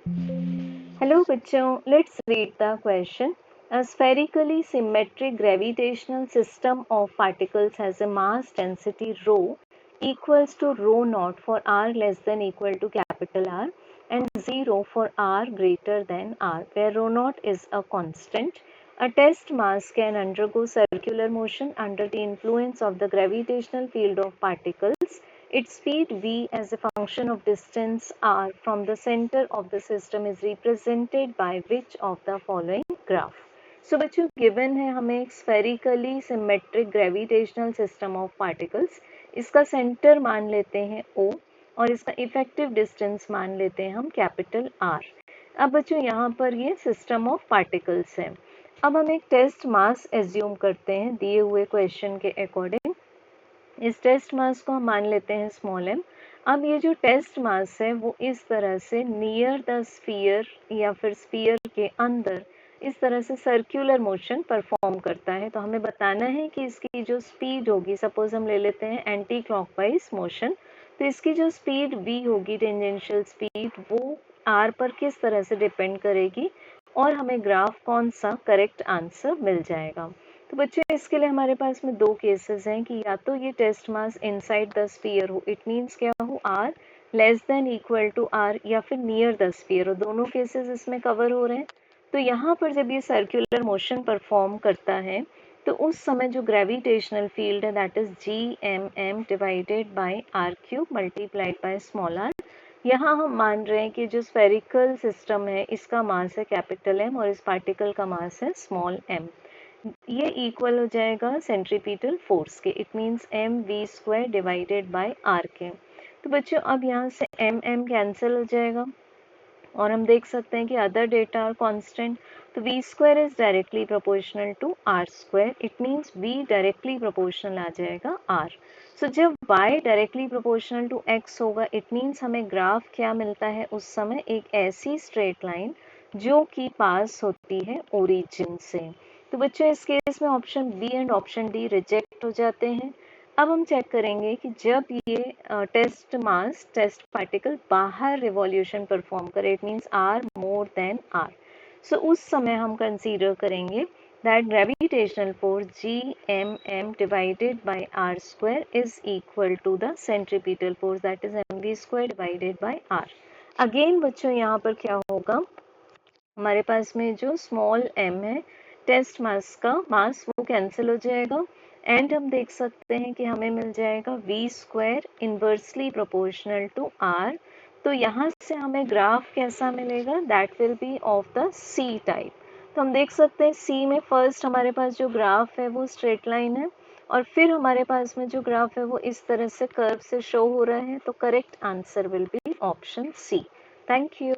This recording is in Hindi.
Hello बच्चों, let's read the question. A spherically symmetric gravitational system of particles has a mass density rho equals to rho naught for r less than equal to capital R and 0 for r greater than r, where rho naught is a constant. A test mass can undergo circular motion under the influence of the gravitational field of particles. Its speed v as a function of distance r from the center of the system is represented by which of the following graph? So बच्चों given है हमें एक spherically symmetric gravitational system of particles. इसका सेंटर मान लेते हैं O और इसका इफेक्टिव डिस्टेंस मान लेते हैं हम कैपिटल R. अब बच्चों यहाँ पर ये सिस्टम ऑफ पार्टिकल्स है. अब हम एक टेस्ट मास एज्यूम करते हैं दिए हुए क्वेश्चन के अकॉर्डिंग. इस टेस्ट मास को हम मान लेते हैं स्मॉल m. अब ये जो टेस्ट मास है वो इस तरह से नियर द स्फीयर या फिर स्फीयर के अंदर इस तरह से सर्कुलर मोशन परफॉर्म करता है. तो हमें बताना है कि इसकी जो स्पीड होगी, सपोज हम ले लेते हैं एंटी क्लॉकवाइज मोशन, तो इसकी जो स्पीड v होगी, टेंजेंशियल स्पीड, वो r पर किस तरह से डिपेंड करेगी और हमें ग्राफ कौन सा करेक्ट आंसर मिल जाएगा. तो बच्चों इसके लिए हमारे पास में दो केसेस हैं कि या तो ये test mass inside the sphere हो, इट मींस क्या हो, r less than equal to r, या फिर नियर द स्फीयर हो. दोनों केसेस इसमें कवर हो रहे हैं. तो यहाँ पर जब ये सर्कुलर मोशन परफॉर्म करता है तो उस समय जो ग्रेविटेशनल फील्ड है that is GMM divided by R cube multiplied by small r. यहाँ हम मान रहे हैं कि जो स्फेरिकल सिस्टम है इसका मास है कैपिटल M और इस पार्टिकल का मास है स्मॉल m. ये इक्वल हो जाएगा सेंट्रीपिटल फोर्स के. It means mv² divided by r के. तो बच्चों अब यहाँ से m कैंसिल हो जाएगा और हम देख सकते हैं कि अदर डेटा आर कांस्टेंट. तो v² is directly proportional to r². It means v directly proportional आ जाएगा r. सो जब y directly proportional to x होगा इट मींस हमें ग्राफ क्या मिलता है उस समय, एक ऐसी स्ट्रेट लाइन जो कि पास होती है ओरिजिन से. तो बच्चों इस केस में option B and option D reject हो जाते हैं. अब हम चेक करेंगे कि जब ये टेस्ट मास, टेस्ट पार्टिकल बाहर रिवॉल्यूशन परफॉर्म करे, it means r more than r, सो उस समय हम कंसीडर करेंगे that gravitational force GMM divided by r² is equal to the centripetal force that is mv² divided by r. Again बच्चों यहाँ पर क्या होगा, हमारे पास में जो स्मॉल m है टेस्ट मास का मास वो कैंसिल हो जाएगा एंड हम देख सकते हैं कि हमें मिल जाएगा v² inversely proportional to r. तो यहाँ से हमें ग्राफ कैसा मिलेगा, that will be of the c type. तो हम देख सकते हैं c में फर्स्ट हमारे पास जो ग्राफ है वो स्ट्रेट लाइन है और फिर हमारे पास में जो ग्राफ है वो इस तरह से कर्व से शो हो रहा है. तो correct answer will be option C. Thank you.